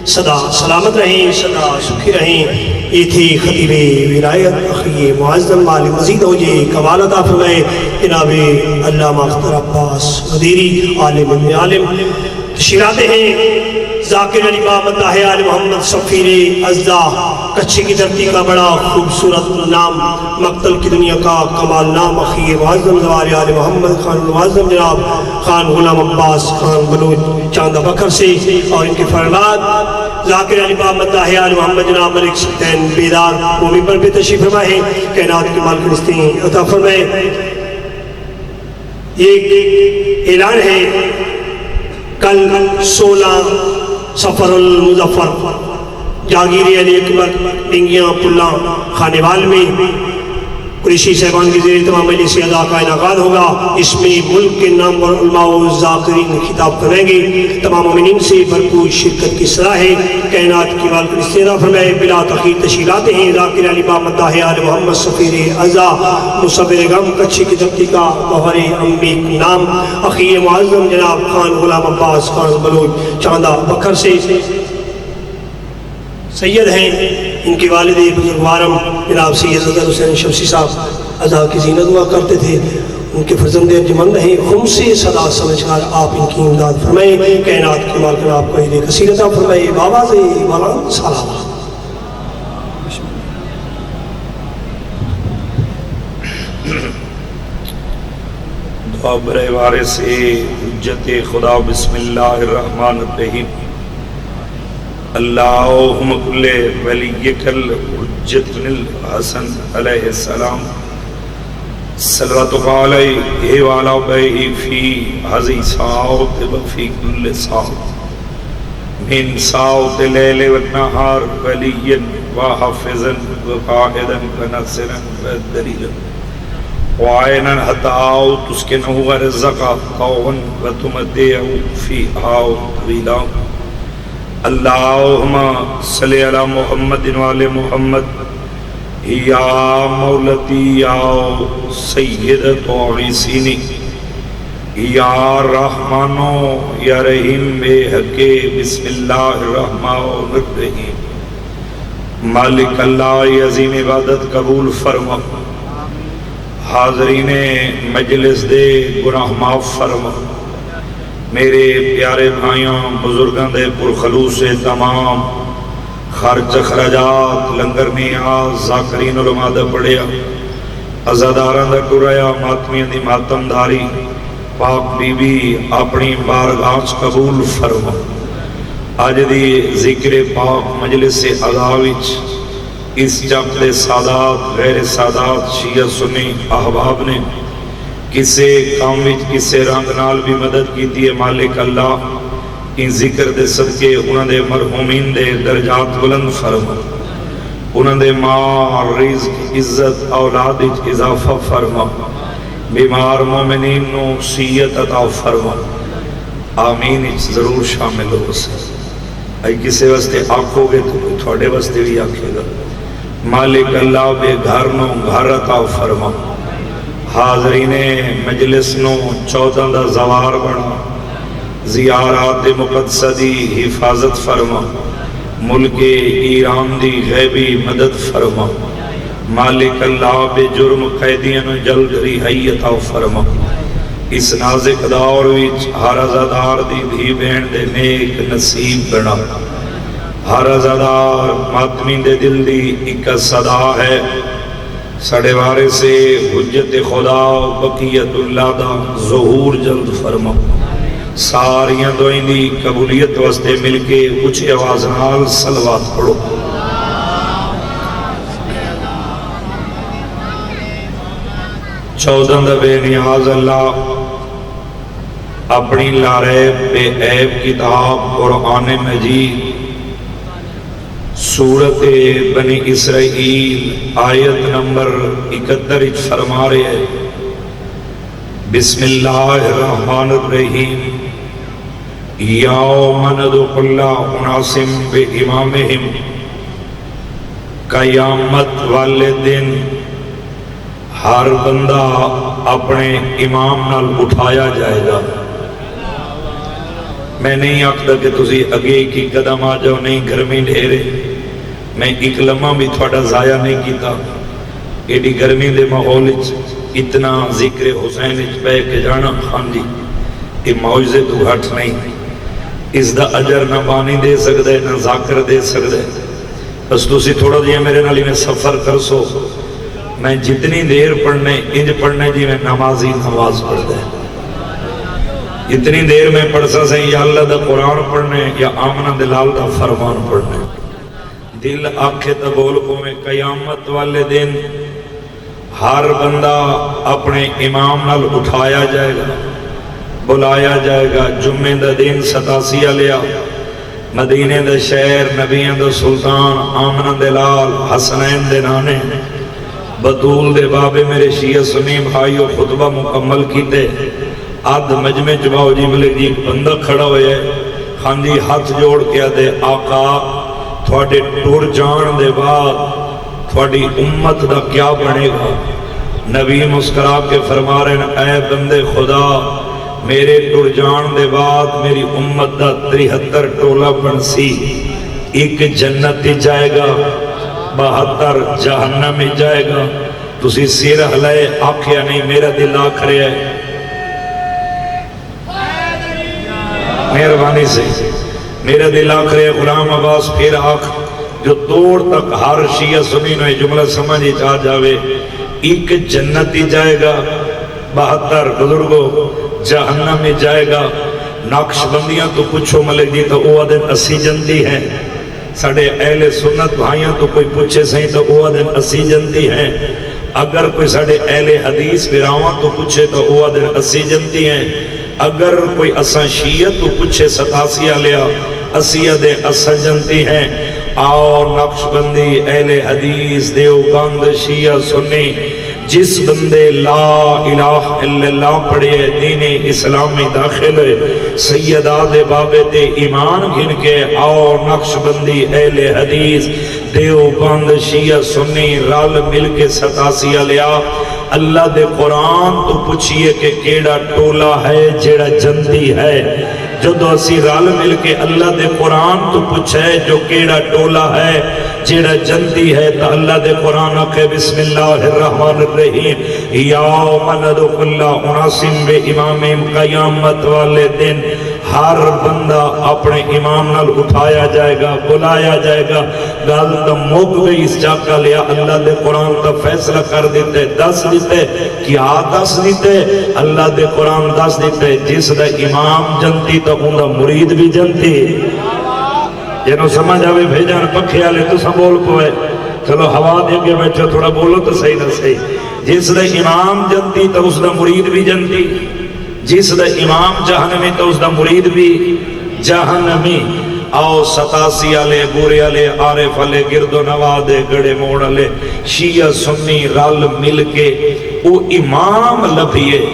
صدا سلامت رہیں صدا سکھی رہیں یہ تھی خطیب ولایت اخی معظم مال مزید ہو یہ کمال عطا فرمائے جناب علامہ اختر عباس غدیری عالم ابن عالم تشریفاتے ہیں ذاکر علی بابت آل محمد سفیر ازدہ کچھی کی دھرتی کا بڑا خوبصورت نام مقتل کی دنیا کا کمال نام اخی معظم زوار آل محمد خان معظم جناب خان غلام عباس خان بلوچ چاندہ بکر سے اور ان کے فرماد ذاکر علی بابت آل محمد جناب ملک سلطان بیدار وہ ممبر پہ تشریف فرمائے کائنات کے مالک رسطیں عطا فرمائے یہ اعلان ہے کل 16 سفر المظفر جاگیری علی اکبر ڈنگیاں پلہ خانیوال میں قریشی صاحبان کی زیر تمام مجلس ادا کا انعقاد ہوگا اس میں ملک کے نام اور علماء و ذاکرین خطاب کریں گے تمام مومنین سے بھرپور شرکت کی صلاح ہے کائنات کی مالک استعدا فرمائے بلا تخیر تشریفاتے ہیں ذاکر علی بابت آل محمد سفیر ازا مصور غم کچھی کی دھرتی کا گوہر امیق نام اخی معظم جناب خان غلام عباس خان بلوچ چاندہ بکر سے سید ہیں ان کے والد بزرگوارم جناب سید اظہر حسین شمسی صاحب ازا کی زینت ہوا کرتے تھے ان کے فرزند ارجمند ہیں خم سے صدا سمجھ کر آپ ان کی امداد فرمائے کائنات کے مالک آپ کو ایک کثیر عطا فرمائے بابا سے والا سلام دعا برے وارث حجت خدا بسم اللہ الرحمن الرحیم اللہم کل ولیک الحجت الحسن علیہ السلام صلوات علیہ وعلا بیہ فی حضی ساعت و فی کل ساعت من ساعت لیل و نہار ولی و حافظا و قائدا و نصرا و دلیلا وعینا حتاؤ تسکنہو رزقا قوان و تمدیعو فی آؤ طویلا اللہم صلی علی محمد وعلی محمد یا مولتی یا سیدت و عیسینی یا رحمانو یا رحیم بے حق بسم اللہ الرحمن الرحیم مالک اللہ عظیم عبادت قبول فرما حاضرین مجلس دے گناہ معاف فرما میرے پیارے بھائیوں بزرگاں دے پرخلوص تمام خرچ خراجات لنگر نیاز ذاکرین علماء دا پڑھیا ازاداراں دا ٹریا ماتمیاں دی ماتم داری پاک بی بی اپنی بارگاہ قبول فرما آج دی ذکر پاک مجلس عذاوچ اس جب دے سادات غیر سادات شیعہ سنی احباب نے کسے کامج کسے رنگ نال بھی مدد کی دیئے مالک اللہ ان ذکر دے صدقے انہوں دے مرحومین دے درجات بلند فرما انہوں دے مال رزق عزت اولاد اضافہ فرما بیمار مومنین نو سیت عطا فرما آمین ضرور شامل ہو سے اے کسے واسطے آکھو گے تو تھوڑے واسطے بھی آکھے گا مالک اللہ بے گھر نو گھر عطا فرما حاضرین مجلس نو 14 دا زوار بنا زیارات مقدسہ دی حفاظت فرما ملک ایران دی غیبی مدد فرما مالک اللہ بے جرم قیدین جلد رہائی عطا فرما اس نازک دور وچ ہر عزادار دی دھی بہن دے نیک نصیب بنا ہر عزادار ماتمین دے دل دی ایک صدا ہے سڑے وارے سے حجت خدا بقیت اللہ دا ظہور جلد فرما ساریاں دوئیں دی قبولیت واسطے مل کے اچھے آواز نال صلوات پڑھو چودہ بے نیاز اللہ اپنی لاریب بے عیب کتاب قرآن مجید سورت بنی اسرائیل آیت نمبر 71 فرما رہے ہیں بسم اللہ الرحمن الرحیم یوم ندعو کل اناس بامامہم، قیامت والے دن ہر بندہ اپنے امام نال اٹھایا جائے گا۔ میں نہیں آکھدا کہ تسی اگے کی قدم آ جاؤ، نہیں، گرمی ڈھیرے، میں ایک لمحہ بھی تھوڑا ضائع نہیں کیتا۔ ایڈی گرمی دے ماحول اتنا ذکر حسین بہ کے جانا، ہاں جی، یہ معجزے تو ہٹ نہیں، اس دا اجر نہ بانی دے سکتا ہے نہ ذاکر دے سکتا ہے۔ بس تسی تھوڑا جہاں میرے نالی میں سفر کر سو، میں جتنی دیر پڑھنے انج پڑھنے جی میں نمازی نماز پڑھ دے، اتنی دیر میں پڑھ سا سے یا اللہ دا قرآن پڑھنے یا آمنہ دلال دا فرمان پڑھنے۔ دل آنکھیں تا بول کو میں قیامت والے دن ہر بندہ اپنے امام نال اٹھایا جائے گا، بلایا جائے گا۔ جمعے دا دن 87 لیا، مدینے دا شہر، نبیوں دا سلطان، آمنہ دلال، حسنین دے نانے، بطول دے بابے، میرے شیعہ سنی بھائیو خطبہ مکمل کیتے۔ آدھ مجمع جباؤ جی ملک جی ایک بندہ کھڑا ہوئے، ہاں جی ہاتھ جوڑ کے دے آقا تھوڑے ٹور جان دے بعد تھوڑی امت دا کیا بنے گا؟ نبی مسکرا کے فرما رہے ہیں، اے بندے خدا، میرے ٹور جان دے بعد میری امت دا 73 ٹولہ بنسی، ایک جنت جائے گا، 72 جہنم جائے گا۔ تسی سیر ہلائے آکھیا نہیں، میرا دل آکھ رہے ہے، مہربانی سے میرا دل آکھ رہے غلام عباس پھر آکھ، جو توڑ تک ہر شیعہ سنی نوے جملہ سمجھی چاہ جاوے، ایک جنتی جائے گا، 72 بزرگوں جہنم میں جائے گا۔ نقش بندیاں تو پوچھو ملک جی تو وہ دن 80 جنتی ہیں، ساڑھے اہل سنت بھائیاں تو کوئی پوچھے سہیں تو وہ دن 80 جنتی ہیں، اگر کوئی ساڑھے اہل حدیث براواں تو پوچھے تو وہ دن 80 جنتی ہیں، اگر کوئی اساں شیعہ تو پوچھے 87 لیا 80 دے اساں جنتی ہیں۔ آؤ نقش بندی، اہل حدیث، دیوبند، شیعہ سنی، جس بندے لا الہ الا اللہ پڑھے دین اسلام میں داخل ہے، سیدہ دے بابے تے ایمان گھن کے، آؤ نقش بندی، اہل حدیث، دیوبند، شیعہ سنی رال مل کے 87 لیا اللہ دے قرآن تو پوچھئے کہ کیڑا ٹولا ہے جیڑا جنتی ہے۔ جدو اسی رال مل کے اللہ دے قرآن تو پوچھے جو کیڑا ٹولا ہے جیڑا جنتی ہے، تو اللہ دے قرآن کہ بسم اللہ الرحمن الرحیم، یوم ندعو کل اناس بامامہم، قیامت والے دن ہر بندہ اپنے امام نال اٹھایا جائے گا، بلایا جائے گا۔ گل تو مک گئی، اس جاگہ لیا اللہ دے قرآن کا فیصلہ کر دیتے، دس دیتے، کیا دس دیتے؟ اللہ دے قرآن دس دیتے، جس دا امام جنتی تو ان دا مرید بھی جنتی۔ جنہوں سمجھ آوے بھیجان پکھے آلے تو سنبول پوئے، چلو ہوا دے کے بیٹھے تھوڑا بولو تو صحیح نہ صحیح۔ جس دا امام جنتی تو اس دا مرید بھی جنتی، جس دا امام جہنمی تو اس دا مرید بھی جہنمی۔ آؤ 87 آلے، گورے آلے، عارف آلے، گرد و نوادے، گڑے موڑ آلے، شیعہ سنی رال مل کے وہ امام لبھیے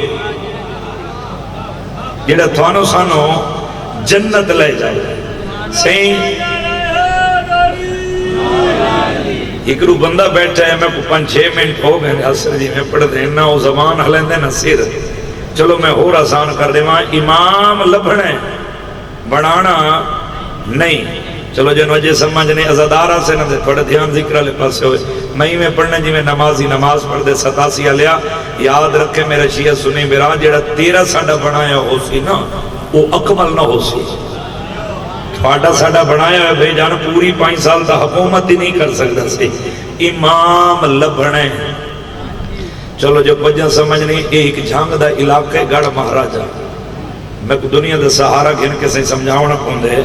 جڑا تھانو سانو جنت لے جائے۔ سین ایک رو بندہ بیٹھا ہے، میں 5-6 منٹ ہو گئے اثر جی میں پڑھ دیں نہ وہ زبان ہلیں دے نہ سیر، چلو میں اور آسان کر دے، وہاں امام لبھنے بڑھانا نہیں۔ چلو جن وجہ سمجھنے ازادارہ سے نہ دے، تھوڑا دھیان ذکر لے پاس ہوئے، میں پڑھنے جی میں نمازی نماز پڑھ دے 87 لیا۔ یاد رکھے میرا شیعہ سنی میرا جیڑا 13 ساڑھا بنایا ہو سی نا، وہ اکمل نہ ہو سی۔ تھوڑا ساڑھا بنایا ہے بھئی جان پوری 5 سال تا حکومت ہی نہیں کر سکتا سی، امام لبھنے۔ چلو جو وجہ سمجھنی ایک جھانگ دا علاقے گڑھ مہاراجہ، میں کو دنیا دا سہارا گھن کے سے سمجھاؤنا پوندے،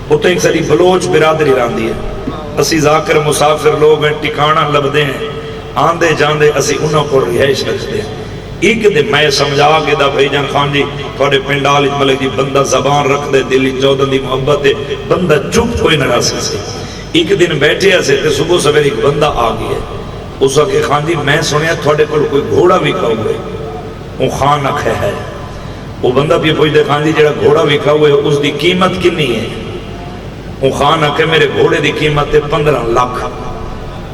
وہ تو ایک ساری بلوچ برادری راندی ہے، اسی ذاکر مسافر لوگ ہیں، ٹکانا لبدے ہیں، آندے جاندے اسی انہوں کو رہائش رکھتے ہیں۔ ایک دن میں سمجھا کے دا بھائی جان خان جی تھوڑے پنڈال ملک جی بندہ زبان رکھ دے، دلی چودن دی محبت ہے، بندہ چپ کوئی نہ راسے سے۔ ایک دن بیٹھے ایسے تے صبح سویر ایک بندہ آ گیا، اس وقت خان جی میں سنیا تھوڑے کوئی گھوڑا بھی کہو گئے، وہ خان اکھے ہے، وہ بندہ بھی پوچھتے خان جی جڑا گھوڑا وکھا ہوئے اس دی قیمت کنی ہے؟ وہ خان آ کے میرے گھوڑے دی قیمت ہے 15 لاکھ۔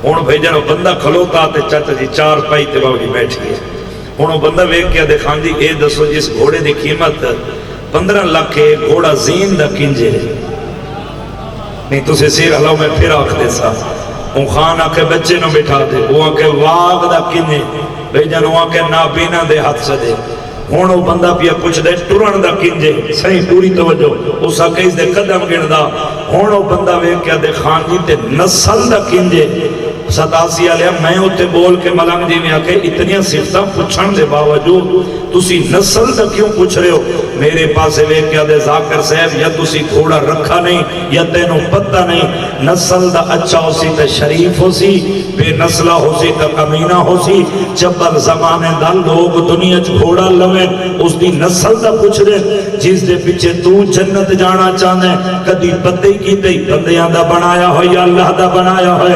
ہوں بھائی جب بندہ کھلوتا تے چاچا جی 4 پائی تے بابا جی بیٹھی ہے، ہوں وہ بندہ ویک کے دے خان جی اے دسو جس گھوڑے دی قیمت 15 لاکھ ہے، گھوڑا زین دا کنجے نہیں تو سے سیر ہلاؤ میں پھر آکھ دے سا۔ ہوں خان آ کے بچے نو بٹھا دے، وہ آ کے واغ دا کنجے بھائی جن وہ آ کے نابینا دے ہاتھ سے دے۔ ہوں وہ بندہ پیا پوچھ دے ٹرن دا کنجے، صحیح پوری توجہ اس آ کے اس دے قدم گردا۔ ہوں وہ بندہ ویک کے دے خان جی تے نسل دا کنجے 87 علیہ میں ہوتے بول کے ملنگ جی میں آکے اتنی صفتہ پوچھن دے باوجود تسی نسل دا کیوں پوچھ رہے ہو؟ میرے پاس ویک کیا دے ذاکر صاحب یا تسی گھوڑا رکھا نہیں یا تینوں پتہ نہیں، نسل دا اچھا ہو سی تے شریف ہو سی، بے نسلہ ہو سی تے کمینہ ہو سی۔ جبر زمانے دا لوگ دنیا چ گھوڑا لویں اس دی نسل دا پوچھ رہے، جس دے پیچھے تو جنت جانا چاہنے کدی پتے کی تے بندیاں دا بنایا ہو یا اللہ دا بنایا ہے،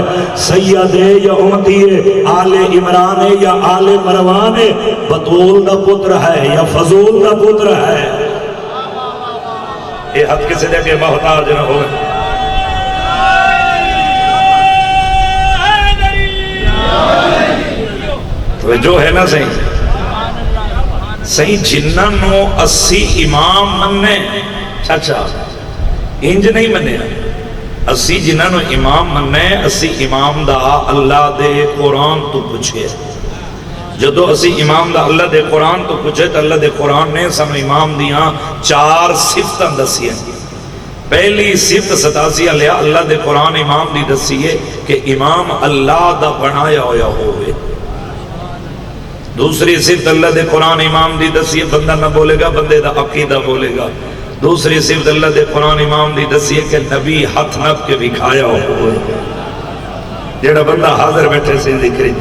سید ہے یا امتی ہے، آل عمران ہے یا آل مروان ہے، بطول دا پتر ہے یا فضول دا پتر ہے۔ یہ حد کسے دے کے محتاج نہ ہوئے۔ تو جو ہے نا صحیح جنہاں نو 80 امام مننے چاچا انج نہیں مننے 80 جنہاں نو امام مننے 80 امام دا اللہ دے قرآن تو پوچھے۔ جدو 80 امام دا اللہ دے قرآن تو پوچھے تو اللہ دے قرآن نے سانو امام دیاں 4 صفتاں دسی ہیں۔ پہلی صفت 87 علیہ اللہ دے قرآن امام دی دسی ہے کہ امام اللہ دا بنایا ہویا ہوئے۔ دوسری صفت اللہ دے قرآن امام دی دسی ہے بندہ نہ بولے گا، بندے دا عقیدہ بولے گا۔ دوسری صفت اللہ دے قرآن امام دی دسی ہے کہ نبی ہاتھ نب کے بھی کھایا ہوئے، جیڑا بندہ حاضر بیٹھے سے ذکری۔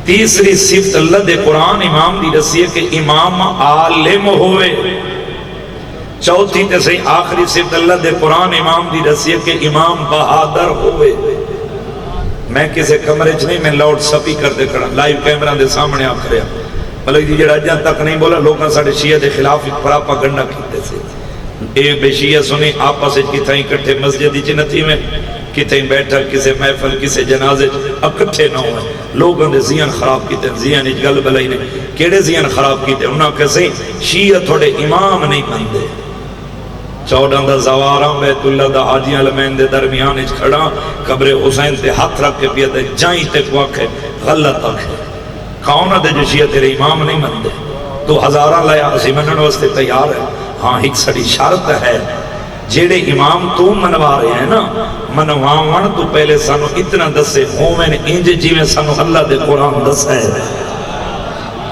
تیسری صفت اللہ دے قرآن امام دی دسی ہے کہ امام عالم ہوئے۔ چوتھی تے صحیح آخری صفت اللہ دے قرآن امام دی دسی ہے کہ امام بہادر ہوئے۔ میں کسے کمرے چ نہیں، میں لاؤڈ سپیکر دے کھڑا لائیو کیمرہ دے سامنے آ کھڑیا، مطلب جی جڑا اجاں تک نہیں بولا لوگاں ساڑھے شیعہ دے خلاف ایک پراپاگنڈا کیتے سے۔ اے بے شیعہ سنی آپس کتھائیں کٹھے مسجد دی جنتی میں، کتھائیں بیٹھا کسے محفل کسے جنازے اکٹھے نہ ہوئے، لوگاں دے ذہن خراب کیتے، ذہن اچ گل بلائی نے کیڑے ذہن خراب کیتے، انہاں کسے شیعہ تھوڑے امام نہیں مندے۔ 14 دا زوارہ بیت اللہ دا حاجی علمین دے درمیان اچ کھڑا قبر حسین تے ہاتھ رکھ کے پیتے جائیں تے کوکھے غلط آکھے کھاؤنا دے جو شیعہ تیرے امام نہیں مندے تو ہزارہ لیا اسی منن واسطے تیار ہے۔ ہاں ایک سڑی شرط ہے، جیڑے امام تو منوا رہے ہیں نا منواون تو پہلے سانو اتنا دسے ہومن انج جیویں سانو اللہ دے قرآن دس ہے،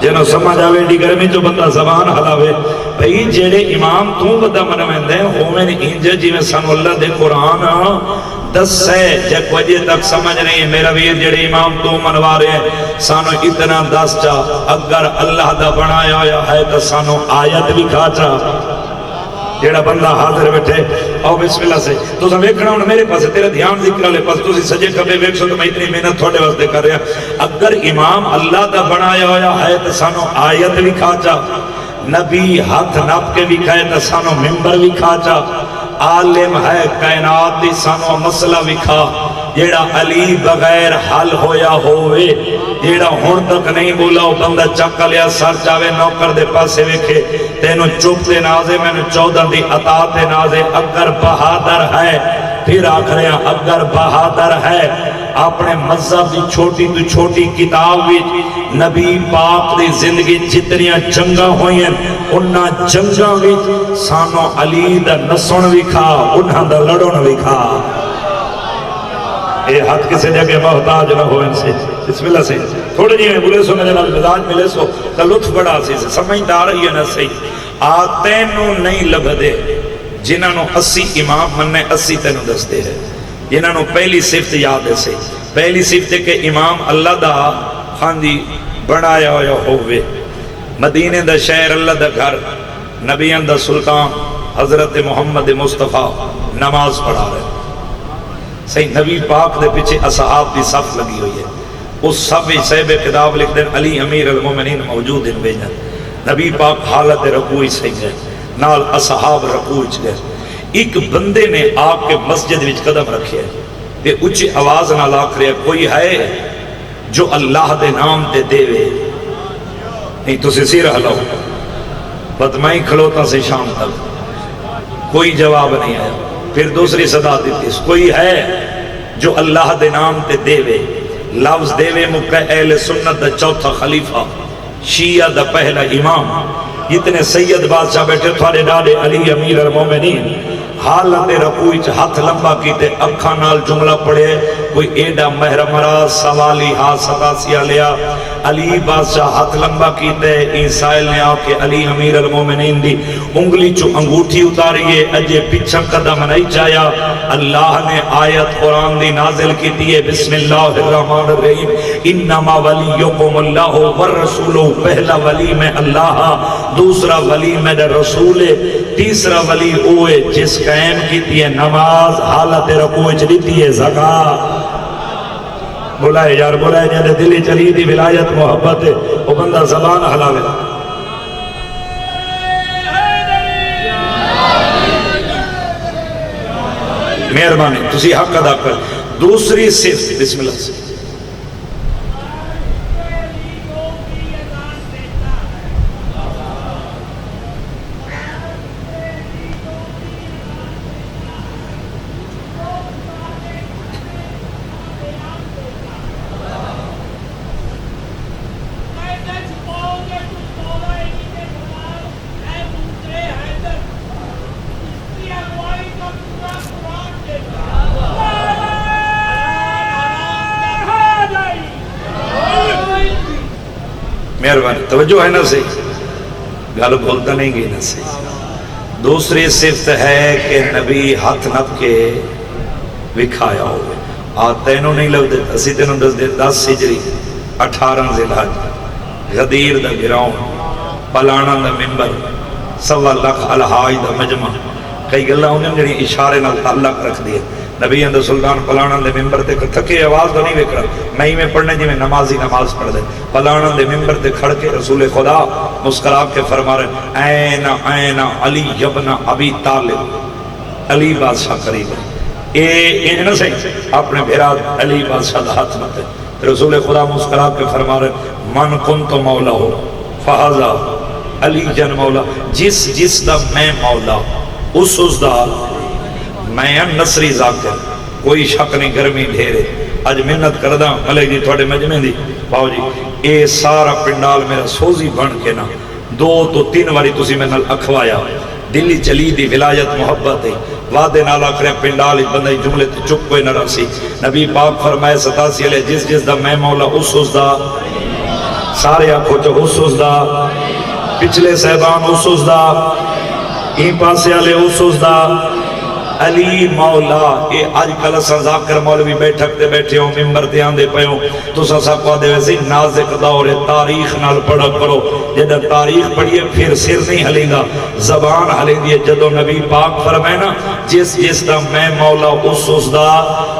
جنہوں سمجھ آوے ڈی گرمی جو بندہ زبان حلاوے بھئی جیڑے امام تو بندہ منوین دے ہومن انج جیویں سانو اللہ دے قرآن دس ہے۔ جب وجہ تک سمجھ رہے ہیں میرا ویر جڑے امام تو منوا رہے ہیں سانو اتنا دس چا اگر اللہ دا بنایا ہے تو سانو آیت بھی کھا چا۔ جیڑا بندہ حاضر بیٹھے او بسم اللہ سے تو سب ایک کھڑا میرے پاس تیرا دھیان ذکر لے پاس تو سجے کبے ویک سو تو میں اتنی محنت تھوڑے واسطے کر رہا اگر امام اللہ دا بنایا ہویا ہے تو سانو آیت بھی کھا چا، نبی ہاتھ نپ کے بھی کھائے تو سانو ممبر بھی کھا چا، عالم ہے کائنات دی سانو مسئلہ بھی کھا، جیڑا علی بغیر حل ہویا ہوئے، جیڑا ہون تک نہیں بولا وہ بندہ چکا لیا سر چاوے نوکر دے پاسے ویکھے تینو چپ دے نازے میں نے 14 دی اطاعت دے نازے اگر بہادر ہے پھر آخرے اگر بہادر ہے اپنے مذہب دی چھوٹی تو چھوٹی کتاب وچ نبی پاک دی زندگی جتنیاں جنگاں ہوئی ہیں انہاں جنگاں وچ سانو علی دا نسن بھی کھا انہاں دا لڑن بھی کھا۔ اے ہاتھ کسے جگہ محتاج نہ ہو ان سے بسم اللہ سے تھوڑے جی میں بولے سو میں جناب مزاج ملے سو کا لطف بڑا سی سے سمجھدار ہی ہے نا صحیح آتینوں نہیں لبھ دے جنہاں نو 80 امام مننے 80 تینوں دستے ہیں جنہاں نو پہلی صفت یاد ہے سے پہلی صفت ہے کہ امام اللہ دا خاندی بڑھایا ہویا ہوئے، مدینے دا شہر اللہ دا گھر، نبیان دا سلطان حضرت محمد مصطفیٰ نماز پڑھا رہے، صحیح نبی پاک دے پیچھے اصحاب دی صف لگی ہوئی ہے، اس سب صاحب کتاب لکھ دیں علی امیر المومنین موجود ہیں بھیجا نبی پاک حالت رکوع سے گئے نال اصحاب رکوع گئے ایک بندے نے آپ کے مسجد وچ قدم رکھے تے اچھی آواز نہ لاکھ رہے کوئی ہے جو اللہ دے نام تے دے وے نہیں تو سی رہ لو بدمائی کھلوتا سے شام تک کوئی جواب نہیں آیا پھر دوسری صدا دیتی کوئی ہے جو اللہ دے نام تے دے وے لفظ دے وے مکہ اہل سنت دا چوتھا خلیفہ شیعہ دا پہلا امام اتنے سید بادشاہ بیٹھے تھوڑے ڈاڑے علی امیر المومنین حالت رکوع ہاتھ لمبا کیتے اکھاں نال جملہ پڑھے کوئی ایڈا محرم راز سوالی ہاتھ ستاسیہ لیا علی بادشاہ ہاتھ لمبا کیتے عیسائل نے آ کے علی امیر المومنین دی انگلی چو انگوٹھی اتاریے اجے پیچھا قدم نہیں چایا اللہ نے آیت قرآن دی نازل کی دیئے بسم اللہ الرحمن الرحیم انما ولیکم اللہ والرسول پہلا ولی میں اللہ دوسرا ولی میں رسول تیسرا ولی اوے جس قائم کی دیئے نماز حالت رکوع چلیتی ہے زکاة بلائے یار بلائے جنہیں دلی چلی دی ولایت محبت ہے وہ بندہ زبان حلاوے مہربانی تسی حق ادا کر دوسری صفت بسم اللہ سے مہربانی توجہ ہے نا سے گل بولتا نہیں گئی نا سے دوسری صفت ہے کہ نبی ہاتھ نپ کے وکھایا ہوئے تینوں نہیں لگ دیتا اسی تینوں 10 ہجری 18 ذی الحج غدیر دا گراؤں پلانا دا ممبر 1.25 لاکھ الحاج دا مجمع کئی گلہ انہیں جنہیں اشارے نال تعلق رکھ دیئے نبی اندر سلطان پلانا دے ممبر تے تھکے آواز تو نہیں وکرا نہیں میں پڑھنے جی میں نمازی نماز پڑھ دے پلانا دے ممبر تے کھڑ کے رسول خدا مسکرا کے فرما رہے این علی ابن ابی طالب علی بادشاہ قریب ہے اے نہ صحیح اپنے بھیرا علی بادشاہ دا ہاتھ مت ہے رسول خدا مسکرا کے فرما رہے من کنت مولا ہو فہذا علی جن مولا جس دا میں مولا اس دا میں نصری ذاکر کوئی شک نہیں گرمی ڈھیرے اج محنت کردہ ملک جی تھوڑے مجمع دی باو جی اے سارا پنڈال میرا سوزی بن کے نا 2 تو 3 واری تسی میں نل اکھوایا دلی چلی دی ولایت محبت ہے وعدے نالا کرے پنڈال بندہ جملے تے چپ کوئی نہ رسی نبی پاک فرمائے 87 علیہ جس دا میں مولا اس دا سارے آنکھوں چو اس دا پچھلے صحبان اس دا این پاسے والے اس دا علی مولا اے آج کل ذاکر مولوی بیٹھک تے بیٹھے ہوں ممبر تے آندے پہ ہوں تو سا کو دے ویسے نازک دور تاریخ نال پڑھا کرو جدہ تاریخ پڑھیے پھر سر نہیں ہلیں گا زبان ہلیں دیئے جدو نبی پاک فرمائے نا جس دا میں مولا اس دا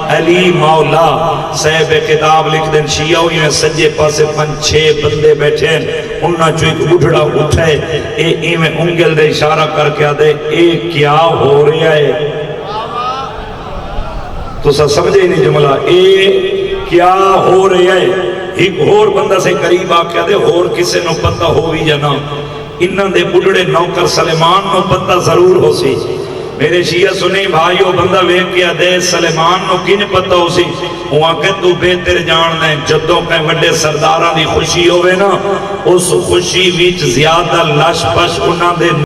علی مولا صاحب کتاب لکھ دیں شیعہ ہوئی ہیں سجے پاسے 5-6 بندے بیٹھے ہیں انہاں جو ایک اٹھڑا اٹھائے اے میں انگل دے اشارہ کر کے آدھے اے کیا ہو رہا ہے تو سا سمجھے نہیں جملہ اے کیا ہو رہے ہیں ایک اور بندہ سے قریب آکے دے اور کسے نو پتہ ہوئی یا نا انہاں دے بڑھڑے نوکر سلیمان نو پتہ ضرور ہو سی میرے شیعہ سنیں بھائیو بندہ وے کیا دے سلیمان نو کن پتہ ہو سی وہاں کہ تو بہتر جان دیں جدوں کہ وڈے سرداران دی خوشی ہوئے نا اس خوشی ویچ زیادہ لش پش انہاں دے